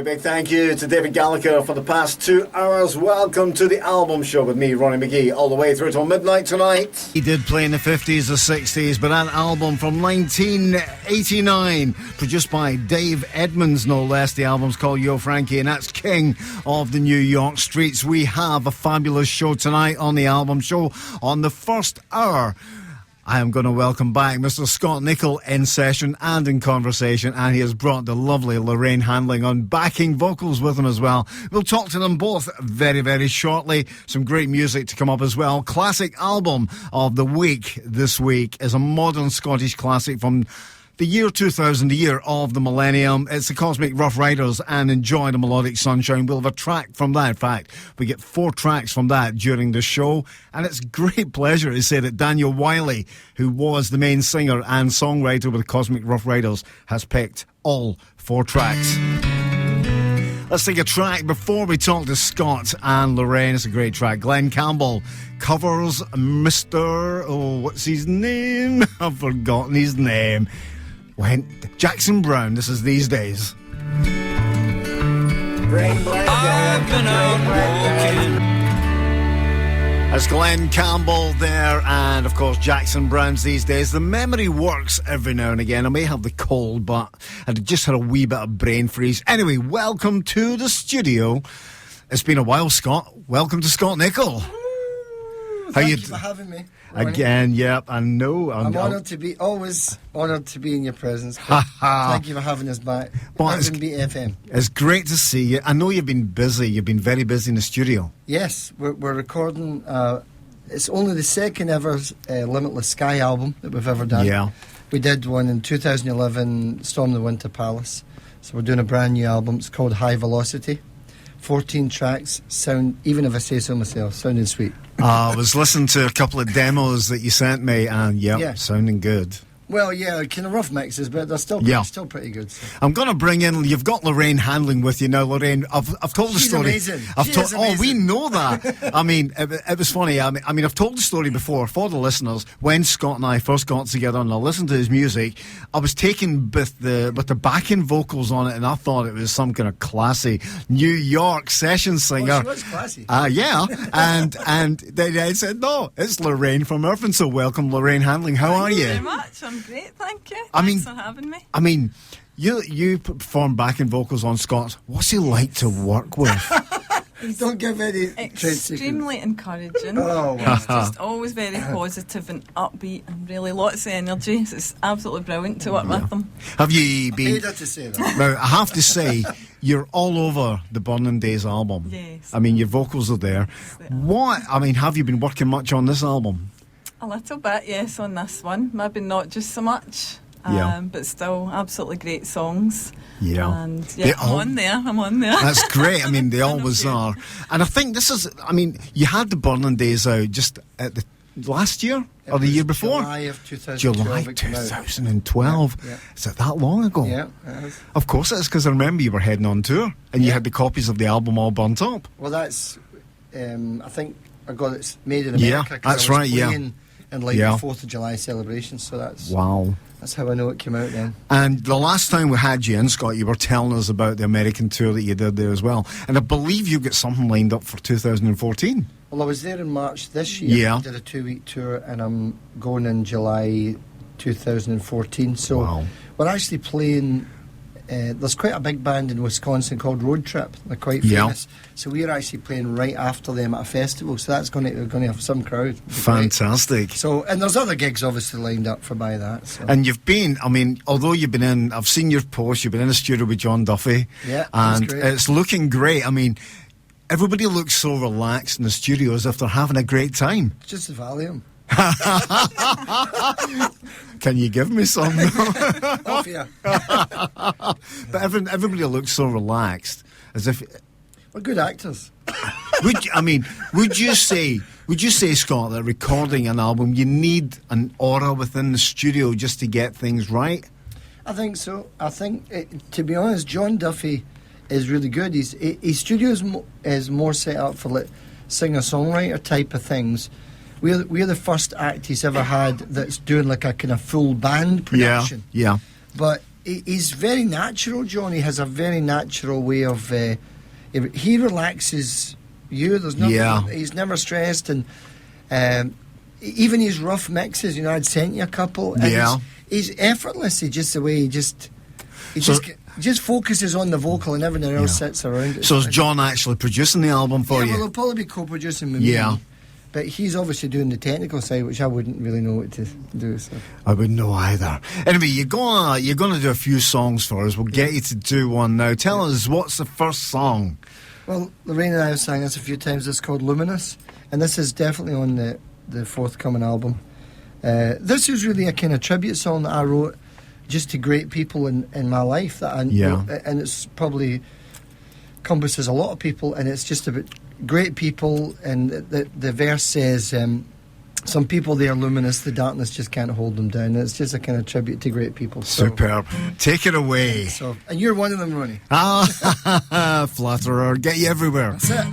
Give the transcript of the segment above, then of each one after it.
Big thank you to David Gallagher for the past 2 hours. Welcome to the album show with me, Ronnie McGhie, all the way through till midnight tonight. He did play in the 50s or 60s, but that album from 1989, produced by Dave Edmunds, no less. The album's called Yo Frankie, and that's King of the New York Streets. We have a fabulous show tonight on the album show. On the first hour, I am going to welcome back Mr. Scott Nicol in session and in conversation, and he has brought the lovely Lorraine Handling on backing vocals with him as well. We'll talk to them both very, very shortly. Some great music to come up as well. Classic album of the week this week is a modern Scottish classic from the year 2000, the year of the millennium. It's the Cosmic Rough Riders and Enjoy the Melodic Sunshine. We'll have a track from that. In fact, we get 4 tracks from that during the show. And it's great pleasure to say that Daniel Wiley, who was the main singer and songwriter with the Cosmic Rough Riders, has picked all 4 tracks. Let's take a track before we talk to Scott and Lorraine. It's a great track. Glenn Campbell covers Mr. Oh, what's his name? I've forgotten his name. Jackson Browne. This is These Days. I've been out walking. There's Glenn Campbell there, and of course Jackson Browne's These Days. The memory works every now and again. I may have the cold, but I just had a wee bit of brain freeze. Anyway, welcome to the studio. It's been a while, Scott. Welcome to Scott Nicol. Thank you for having me, Ronnie. Again, yep, I know. I'm always honoured to be in your presence. Thank you for having us back. BFM. It's great to see you. I know you've been busy. You've been very busy in the studio. Yes, we're recording. It's only the second ever Limitless Sky album that we've ever done. Yeah. We did one in 2011, Storm the Winter Palace. So we're doing a brand new album. It's called High Velocity. 14 tracks, sound, even if I say so myself, sounding sweet. I was listening to a couple of demos that you sent me, and sounding good. Well, yeah, kind of rough mixes, but they're still pretty good. So. I'm going to bring in. You've got Lorraine Handling with you now, Lorraine. I've told the story. Amazing. Amazing. Oh, we know that. I mean, it was funny. I mean, I've told the story before for the listeners. When Scott and I first got together and I listened to his music, I was taken with the backing vocals on it, and I thought it was some kind of classy New York session singer. Oh, she was classy. Yeah, and they said no, it's Lorraine from Irvine. So welcome, Lorraine Handling. How are you? Thank you very much. I'm great, thank you. Thanks for having me. I mean, you perform backing vocals on Scott. What's he like to work with? Don't give any extremely encouraging. Oh, wow. He's just always very positive and upbeat and really lots of energy. So it's absolutely brilliant to work with him. Have you been? I hate to say that. Now, I have to say, you're all over the Burning Days album. Yes. I mean, your vocals are there. Have you been working much on this album? A little bit, yes, on this one. Maybe not just so much, but still absolutely great songs. Yeah. And I'm on there. That's great. I mean, they always are. And I think this is, you had the Burning Days out just at the last year or the year before? July of 2012. July 2012. Yeah. Is it that long ago? Yeah, it is. Of course it is, because I remember you were heading on tour and you had the copies of the album all burnt up. Well, that's, I think I got it made in America. Yeah, that's right, And the 4th of July celebrations, so that's how I know it came out then. And the last time we had you in, Scott, you were telling us about the American tour that you did there as well, and I believe you've got something lined up for 2014. Well, I was there in March this year. I did a 2-week tour, and I'm going in July 2014. So we're actually playing. There's quite a big band in Wisconsin called Road Trip. They're quite famous. So we're actually playing right after them at a festival. So that's going to have some crowd. Fantastic. So, and there's other gigs obviously lined up for by that. So. And you've been, although you've been in, I've seen your post, you've been in the studio with John Duffy. Yeah, and it's looking great. Everybody looks so relaxed in the studio as if they're having a great time. It's just the volume. Can you give me some? Off here. But everybody looks so relaxed, as if we're good actors. Would you say, Scott, that recording an album you need an aura within the studio just to get things right? I think so. I think, to be honest, John Duffy is really good. His studio is more set up for like singer-songwriter type of things. We're the first act he's ever had that's doing like a kind of full band production. Yeah. But he's very natural, John. He has a very natural way of... he relaxes you. There's nothing... He's never stressed, and even his rough mixes, I'd sent you a couple, and he's effortless. Just the way he just focuses on the vocal, and everything else sits around it. So is John actually producing the album for you? Well, he'll probably be co-producing with me. But he's obviously doing the technical side, which I wouldn't really know what to do. So. I wouldn't know either. Anyway, you're gonna do a few songs for us. We'll get you to do one now. Tell us, what's the first song? Well, Lorraine and I have sang this a few times. It's called Luminous, and this is definitely on the forthcoming album. This is really a kind of tribute song that I wrote just to great people in my life. And it's probably encompasses a lot of people, and it's just about great people. And the verse says, some people, they are luminous, the darkness just can't hold them down. And it's just a kind of tribute to great people. Superb. Take it away. And you're one of them, Ronnie. Flatterer, get you everywhere. That's it.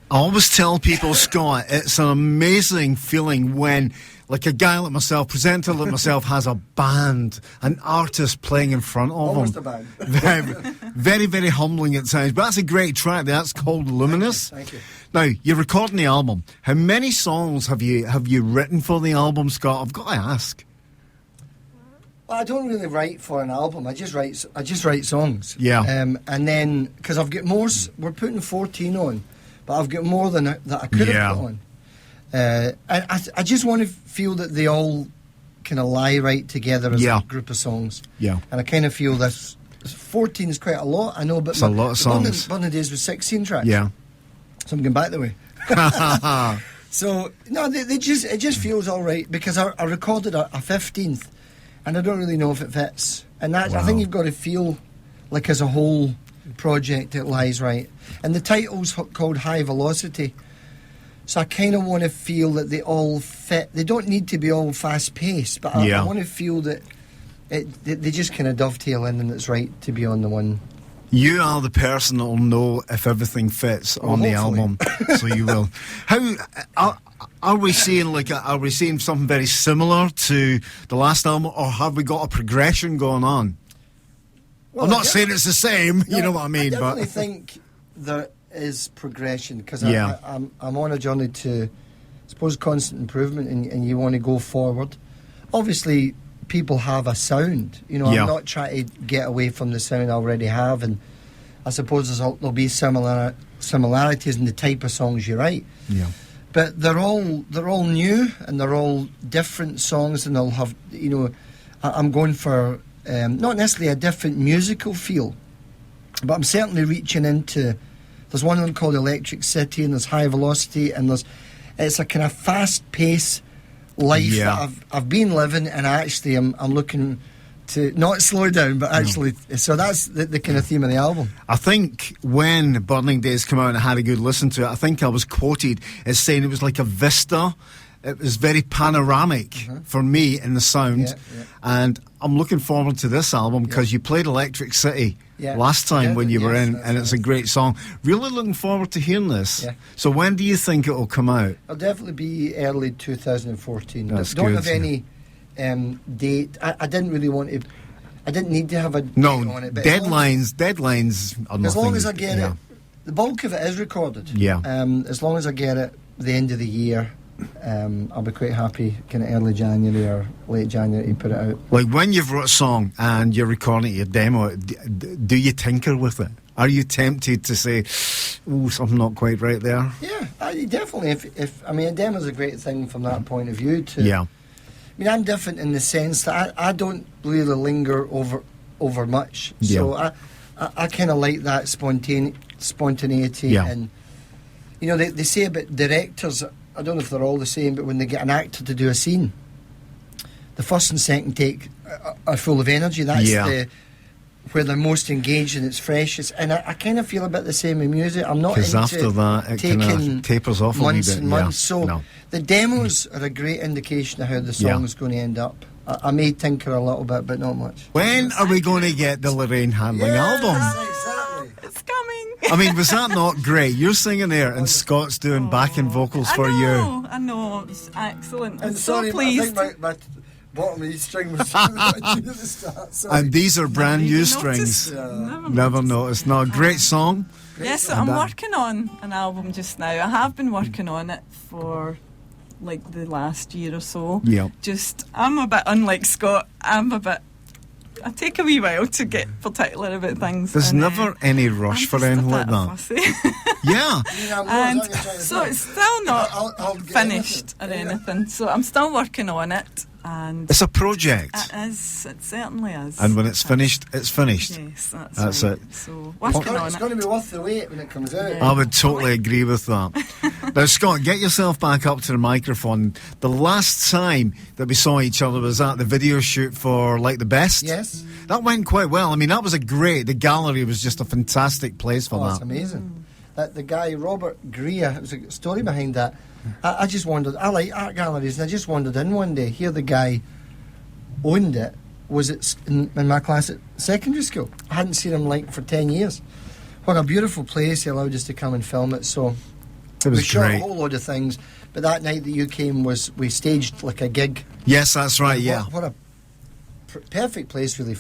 I always tell people, Scott, it's an amazing feeling when, like a guy like myself, presenter like myself, has a band, an artist playing in front of Almost him. a band. Very, very humbling at times. But that's a great track. That's called Luminous. Thank you. Now, you're recording the album. How many songs have you written for the album, Scott? I've got to ask. Well, I don't really write for an album. I just write songs. Yeah. And then, because I've got more, we're putting 14 on, but I've got more than that I could have put on. I just want to feel that they all kind of lie right together as a group of songs. Yeah. And I kind of feel this 14 is quite a lot, I know, but it's a lot of songs. Burning Days was 16 tracks. Yeah. So I'm going back the way. So, no, it just feels all right, because I recorded a 15th, and I don't really know if it fits. And I think you've got to feel like as a whole project it lies right. And the title's called High Velocity. So I kind of want to feel that they all fit. They don't need to be all fast-paced, but I want to feel that they just kind of dovetail in, and it's right to be on the one. You are the person that will know if everything fits on the album, so you will. How are we seeing are we seeing something very similar to the last album, or have we got a progression going on? Well, I'm not saying it's the same, you know what I mean. I definitely think there is progression, because I'm on a journey to, I suppose, constant improvement, and you want to go forward. Obviously, people have a sound. I'm not trying to get away from the sound I already have, and I suppose there'll be similarities in the type of songs you write. Yeah. But they're all new, and they're all different songs, and they'll have, I'm going for not necessarily a different musical feel, but I'm certainly reaching into. There's one of them called Electric City, and there's High Velocity, and it's a kind of fast-paced life that I've been living, and I'm looking to not slow down, but actually, so that's the kind of theme of the album. I think when Burning Days came out and I had a good listen to it, I think I was quoted as saying it was like a vista. It was very panoramic for me in the sound, and I'm looking forward to this album, because you played Electric City last time when you were in, and it's a great song. Really looking forward to hearing this. Yeah. So when do you think it will come out? It'll definitely be early 2014. That's don't good. Have any date. I didn't really want to. I didn't need to have a date on it. But deadlines are nothing. As long as I get it, the bulk of it is recorded. Yeah. As long as I get it the end of the year, I'll be quite happy, kind of early January or late January, to put it out. Like when you've wrote a song and you're recording your demo, do you tinker with it? Are you tempted to say, "Oh, something not quite right there"? Yeah, definitely. If a demo's a great thing from that point of view. I'm different in the sense that I don't really linger over much. So I kind of like that spontaneity, and they say about directors. I don't know if they're all the same, but when they get an actor to do a scene, the first and second take are full of energy. That's where they're most engaged and it's freshest. And I kind of feel a bit the same in music. I'm not into after that, it kind of tapers off months a wee bit. And months. So the demos are a great indication of how the song is going to end up. I may tinker a little bit, but not much. When are we going to get the Lorraine Handling album? Exactly. It's coming. Was that not great? You're singing there, and Scott's doing backing vocals for you. I know, it's excellent. I'm and so sorry, pleased. I think bottom of the string was at the start. Sorry. And these are brand new strings. Never noticed. No, great song. Yes, I'm working on an album just now. I have been working on it for like the last year or so. Yeah. I'm a bit unlike Scott. I take a wee while to get particular about things. There's never any rush for anything like that. Yeah. And so it's still not finished or anything. So I'm still working on it. And it's a project. It is. It certainly is. And when it's finished, it's finished. Yes, that's right. it. So working on it. It's going to be worth the wait when it comes out. I would totally agree with that. Now, Scott, get yourself back up to the microphone. The last time that we saw each other was at the video shoot for Like the Best. Yes. That went quite well. I mean, that was the gallery was just a fantastic place for that. It's amazing. The guy, Robert Greer, there was a story behind that. I just wondered, I like art galleries, and I just wandered in one day. Here the guy owned it, was in my class at secondary school. I hadn't seen him for 10 years. What a beautiful place. He allowed us to come and film it, so it was we shot great. A whole load of things, but that night that you came we staged like a gig. Yes, that's right, yeah. What a perfect place really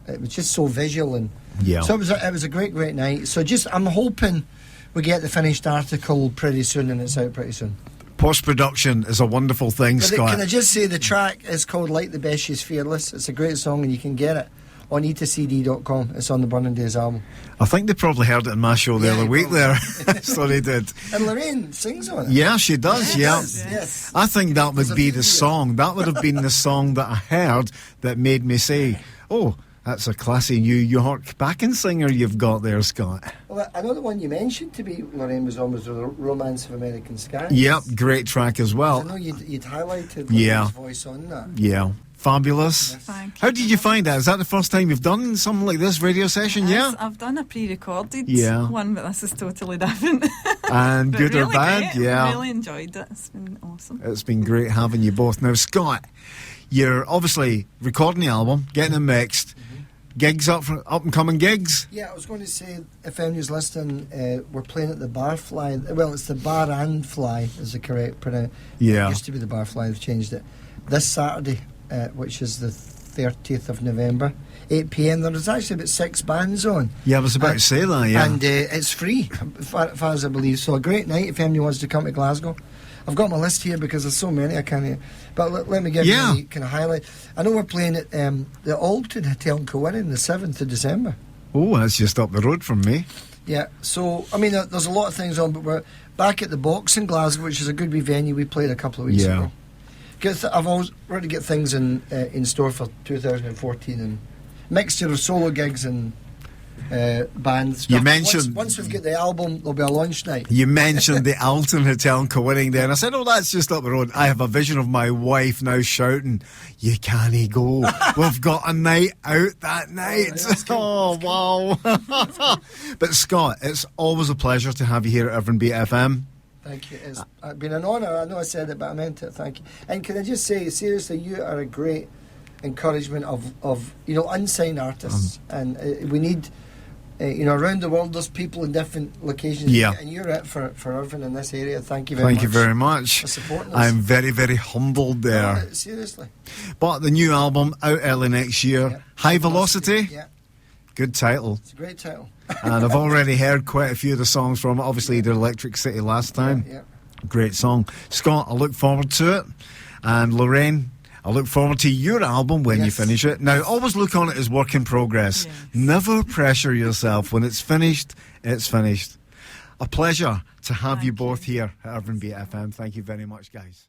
it was just so visual, and yeah. So it was a great night. So I'm hoping we get the finished article pretty soon, and it's out pretty soon. Post-production is a wonderful thing, Scott. Can I just say the track is called Like the Best, She's Fearless. It's a great song, and you can get it on etacd.com. It's on the Burning Days album. I think they probably heard it in my show the other week there. So they did. And Lorraine sings on it. Yeah, she does, Yes. I think that would be the song. That would have been the song that I heard that made me say, oh, that's a classy New York backing singer you've got there, Scott. Well, another one you mentioned to me, Lorraine, was the Romance of American Sky. Yep, great track as well. I know you'd highlighted Lorraine's voice on that. Yeah. Fabulous. Thank you. How did you find that? Is that the first time you've done something like this radio session? Yes, I've done a pre-recorded one, but this is totally different. And good really or bad? great. Yeah. I really enjoyed it. It's been awesome. It's been great having you both. Now, Scott, you're obviously recording the album, getting it mixed. Gigs up and coming gigs? Yeah, I was going to say, if anyone's listening, we're playing at the Barfly. Well, it's the Bar and Fly is the correct pronoun. Yeah. It used to be the Barfly, they've changed it. This Saturday, which is the 30th of November, 8 p.m. There's actually about 6 bands on. Yeah, I was about to say that, yeah. And it's free, as far as I believe. So a great night if anyone wants to come to Glasgow. I've got my list here because there's so many I can't. But let me give you a kind of highlight. I know we're playing at the Alton Hotel in Corinne the 7th of December. Oh, that's just up the road from me. Yeah, so I mean, there's a lot of things on, but we're back at the Box in Glasgow, which is a good wee venue. We played a couple of weeks ago. I've always ready to get things in store for 2014 and mixture of solo gigs and band stuff. You mentioned once we've got the album, there'll be a launch night. You mentioned the Alton Hotel in Corinne there, and I said, "Oh, that's just up the road." I have a vision of my wife now shouting, "You can't go! We've got a night out that night!" Oh, wow! But Scott, it's always a pleasure to have you here at Irvine Beat FM. Thank you. It's been an honour. I know I said it, but I meant it. Thank you. And can I just say, seriously, you are a great encouragement of unsigned artists, and we need. Around the world, there's people in different locations. Yeah. And you're it for Irvine in this area. Thank you very much. Thank you very much. For supporting us. I'm very, very humbled there. No, seriously. But the new album out early next year, Yeah. High Velocity. Yeah. Good title. It's a great title. And I've already heard quite a few of the songs from it. Obviously, you did Electric City last time. Yeah. Great song. Scott, I look forward to it. And Lorraine, I look forward to your album when you finish it. Now, always look on it as work in progress. Yes. Never pressure yourself. When it's finished, it's finished. A pleasure to have Thank you both you. here at Irvine Beat FM. Thank you very much, guys.